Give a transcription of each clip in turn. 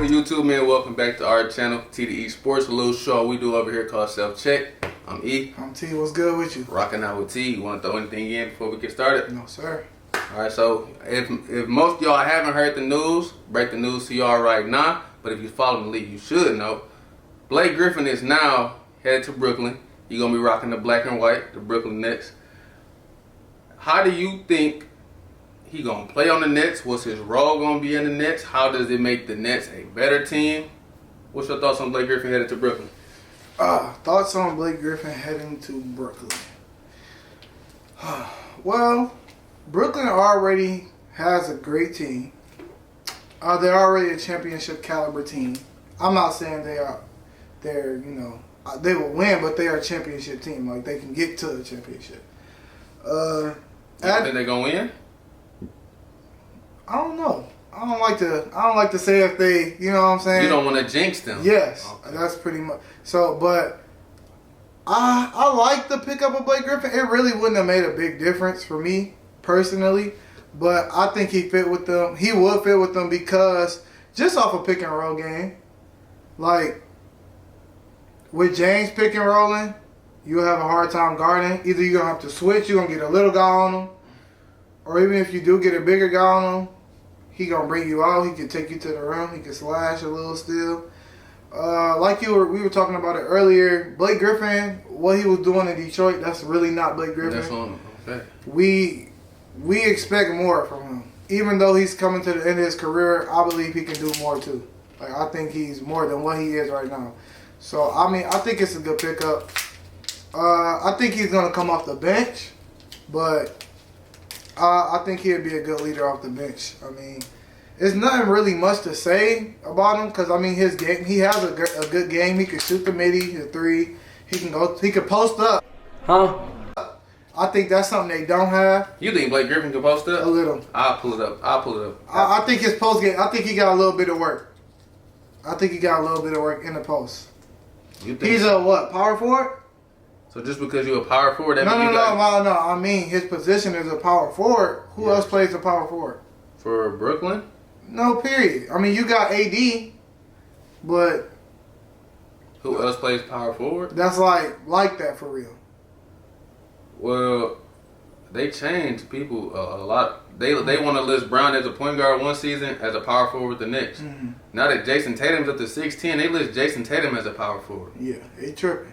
YouTube, man, welcome back to our channel, TDE Sports, a little show we do over here called Self Check. I'm E. I'm T. What's good with you? Rocking out with T. You want to throw anything in before we get started? No, sir. Alright, so if most of y'all haven't heard the news, break the news to y'all right now. But if you follow the league, you should know. Blake Griffin is now headed to Brooklyn. He's going to be rocking the black and white, the Brooklyn Nets. How do you think he going to play on the Nets? What's his role going to be in the Nets? How does it make the Nets a better team? What's your thoughts on Blake Griffin headed to Brooklyn? Thoughts on Blake Griffin heading to Brooklyn? Well, Brooklyn already has a great team. They're already a championship caliber team. I'm not saying they will win, but they are a championship team. Like, they can get to the championship. You think they're going to win? I don't know. I don't like to say if they, you know what I'm saying? You don't want to jinx them. Yes, okay. That's pretty much. So, but I like the pickup of Blake Griffin. It really wouldn't have made a big difference for me personally, but I think he fit with them. He would fit with them because just off a pick and roll game, like with James pick and rolling, you'll have a hard time guarding. Either you're gonna have to switch, you're gonna get a little guy on him, or even if you do get a bigger guy on him, he gonna bring you out. He can take you to the rim. He can slash a little still. We were talking about it earlier. Blake Griffin, what he was doing in Detroit, that's really not Blake Griffin. That's on. Okay. We expect more from him. Even though he's coming to the end of his career, I believe he can do more too. Like, I think he's more than what he is right now. So I mean, I think it's a good pickup. I think he's gonna come off the bench, but I think he'd be a good leader off the bench. I mean, there's nothing really much to say about him because, I mean, his game, he has a good game. He can shoot the midi, the three. He can post up. Huh? I think that's something they don't have. You think Blake Griffin can post up? A little. I'll pull it up. I think his post game, I think he got a little bit of work. I think he got a little bit of work in the post. You think He's a what, power forward? So just because you're a power forward, that means No. I mean, his position is a power forward. Who else plays a power forward? For Brooklyn? No, period. I mean, you got AD, but Who else plays power forward? that's like that for real. Well, they changed people a lot. They want to list Brown as a point guard one season, as a power forward the next. Mm-hmm. Now Now that Jason Tatum's up to 6'10", they list Jason Tatum as a power forward. Yeah, they tripping.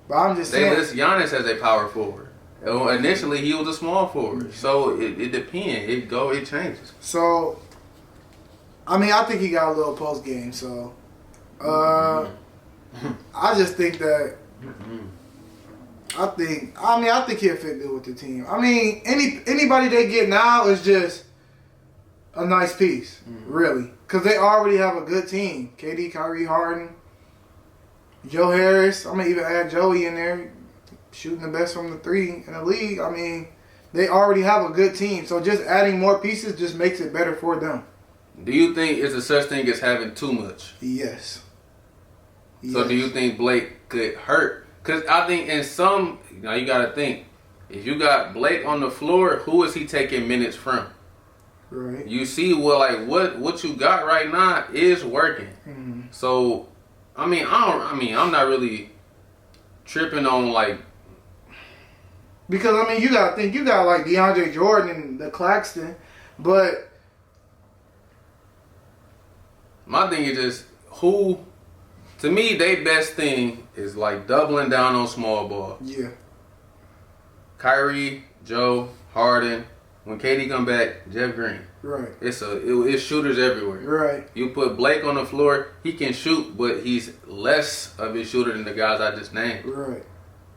But I'm just They saying. list Giannis as a power forward. Initially, he was a small forward. So it depends. It changes. So, I mean, I think he got a little post game. So, I just think that. I think he'll fit good with the team. I mean, anybody they get now is just a nice piece, really, because they already have a good team. KD, Kyrie, Harden, Joe Harris. I'm gonna even add Joey in there, shooting the best from the three in the league. I mean, they already have a good team, so just adding more pieces just makes it better for them. Do you think it's a such thing as having too much? Yes. So do you think Blake could hurt? Because I think in some, you got to think, if you got Blake on the floor, who is he taking minutes from? Right. You see, what you got right now is working. Mm-hmm. So, I'm not really tripping on like. Because, I mean, you got to think, you got like DeAndre Jordan and the Claxton, but My thing is just to me, their best thing is like doubling down on small ball. yeah. Kyrie, Joe, Harden. When KD come back, Jeff Green. Right. It's shooters everywhere. Right. You put Blake on the floor, he can shoot, but he's less of a shooter than the guys I just named. Right.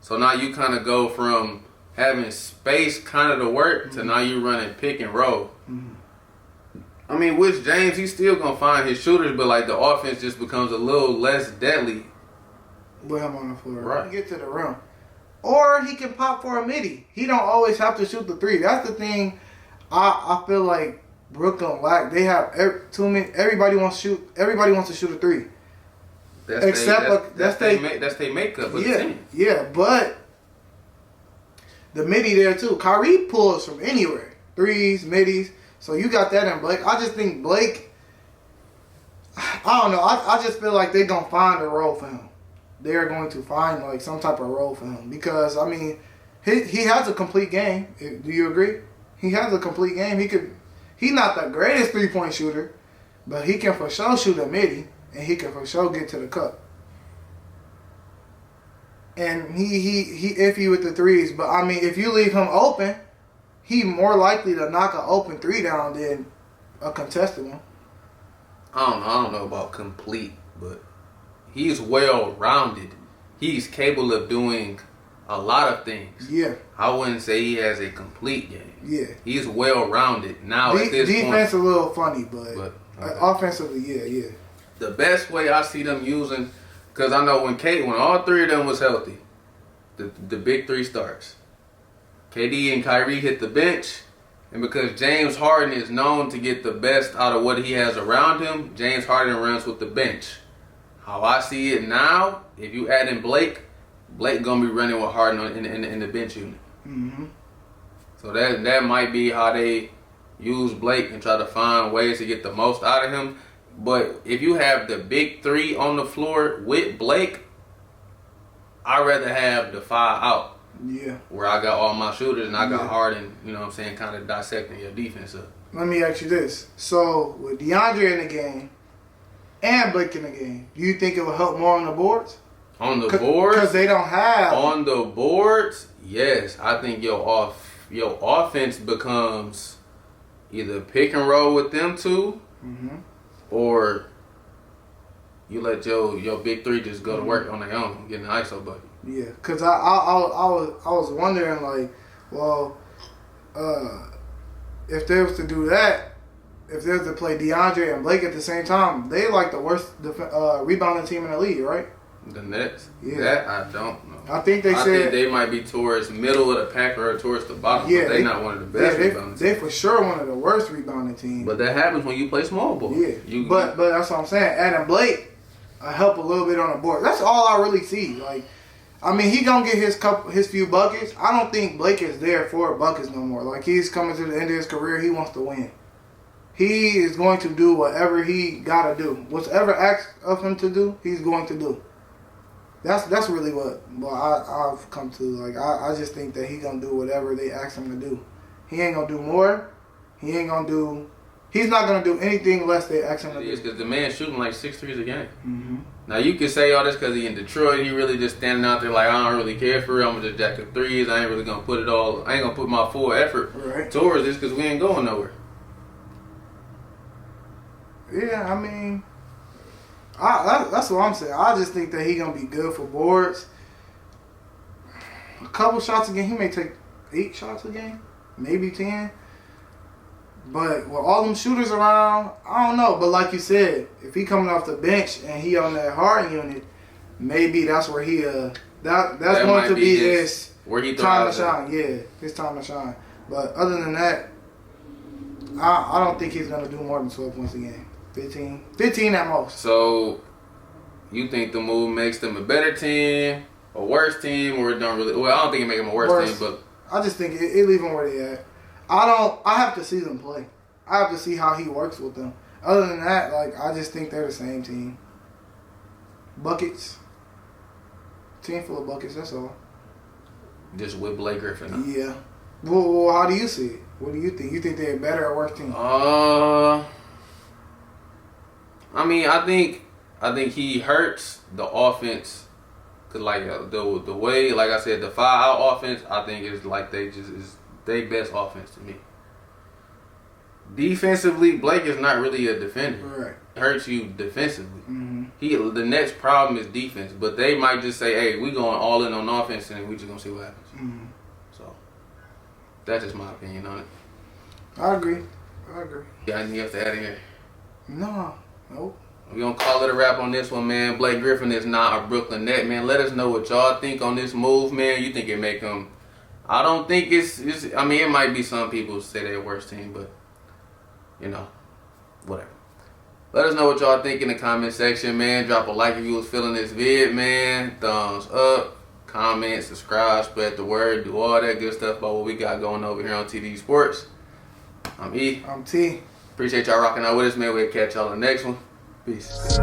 So now you kind of go from having space kind of to work to now you running pick and roll. Mm-hmm. I mean, with James, he's still going to find his shooters, but like the offense just becomes a little less deadly. With him on the floor. Right. Get to the rim. Or he can pop for a midi. He don't always have to shoot the three. That's the thing I feel like Brooklyn lack. They have too many. Everybody wants to shoot a three. That's their makeup of the team. Yeah, but the midi there too. Kyrie pulls from anywhere. Threes, middies. So you got that in Blake. I just think Blake, I don't know. I just feel like they're going to find a role for him. They're going to find like some type of role for him. Because, I mean, he has a complete game. Do you agree? He has a complete game. He's not the greatest three-point shooter, but he can for sure shoot a midi, and he can for sure get to the cup. And he iffy with the threes, but I mean, if you leave him open, he more likely to knock an open three down than a contested one. I don't know about complete, but he's well-rounded. He's capable of doing a lot of things. Yeah. I wouldn't say he has a complete game. Yeah. He's well-rounded. Now, at this defense point, a little funny, but offensively, yeah. The best way I see them using, because I know when all three of them was healthy, the big three starts. KD and Kyrie hit the bench, and because James Harden is known to get the best out of what he has around him, James Harden runs with the bench. How I see it now, if you add in Blake gonna be running with Harden in the bench unit. Mm-hmm. So that might be how they use Blake and try to find ways to get the most out of him. But if you have the big three on the floor with Blake, I'd rather have the 5 out. Yeah. Where I got all my shooters and I got Harden, you know what I'm saying, kind of dissecting your defense up. Let me ask you this. So, with DeAndre in the game and Blake in the game, do you think it will help more on the boards? On the boards? Because they don't have. On the boards, yes. I think your offense becomes either pick and roll with them two, or you let your big three just go to work on their own, get an ISO bucket. Yeah, because I was wondering, like, well, if they was to do that, if they was to play DeAndre and Blake at the same time, they like the worst rebounding team in the league, right? The Nets? Yeah. That I don't know. I think they might be towards middle of the pack or towards the bottom. Yeah, but they're not one of the best rebounding teams. They for sure one of the worst rebounding teams. But that happens when you play small ball. Yeah, but that's what I'm saying. Adding Blake, I help a little bit on the board. That's all I really see. Like, I mean, he gonna get his few buckets. I don't think Blake is there for buckets no more. Like, he's coming to the end of his career. He wants to win. He is going to do whatever he gotta do. Whatever asked of him to do, he's going to do. That's really what I've come to. Like, I just think that he's gonna do whatever they ask him to do. He ain't gonna do more. He's not gonna do anything less they ask him to do. It is, because the man's shooting like 6 threes a game. Mm-hmm. Now, you can say all this because he in Detroit. He really just standing out there like, I don't really care for real. I'm going to just jack the threes. I ain't really going to put it all. I ain't going to put my full effort towards this because we ain't going nowhere. Yeah, I mean, that's what I'm saying. I just think that he going to be good for boards. A couple shots a game. He may take 8 shots a game. Maybe 10. But with all them shooters around, I don't know. But like you said, if he coming off the bench and he on that Harden unit, maybe that's where that's going to be his time to shine. Yeah, his time to shine. But other than that, I don't think he's going to do more than 12 points a game. 15 at most. So, you think the move makes them a better team, a worse team, or it don't really? Well, I don't think it makes them a worse team, but I just think it leave them where they at. I have to see them play. I have to see how he works with them. Other than that, like, I just think they're the same team. Buckets. Team full of buckets, that's all. Just with Blake Griffin. Huh? Yeah. Well, how do you see it? What do you think? You think they're a better or worse team? I mean, I think he hurts the offense. Cause like the way, like I said, the 5-out offense, I think is like they best offense to me. Defensively, Blake is not really a defender. Right. It hurts you defensively. Mm-hmm. The next problem is defense, but they might just say, "Hey, we going all in on offense, and we just gonna see what happens." Mm-hmm. So that's just my opinion on it. I agree. Got anything else to add in here? Nope. We're going to call it a wrap on this one, man. Blake Griffin is not a Brooklyn Net, man. Let us know what y'all think on this move, man. You think it make him... I don't think it's... I mean, it might be some people say they're a worse team, but, you know, whatever. Let us know what y'all think in the comment section, man. Drop a like if you was feeling this vid, man. Thumbs up, comment, subscribe, spread the word, do all that good stuff about what we got going over here on TD Sports. I'm E. I'm T. Appreciate y'all rocking out with us, man. We'll catch y'all on the next one. Peace.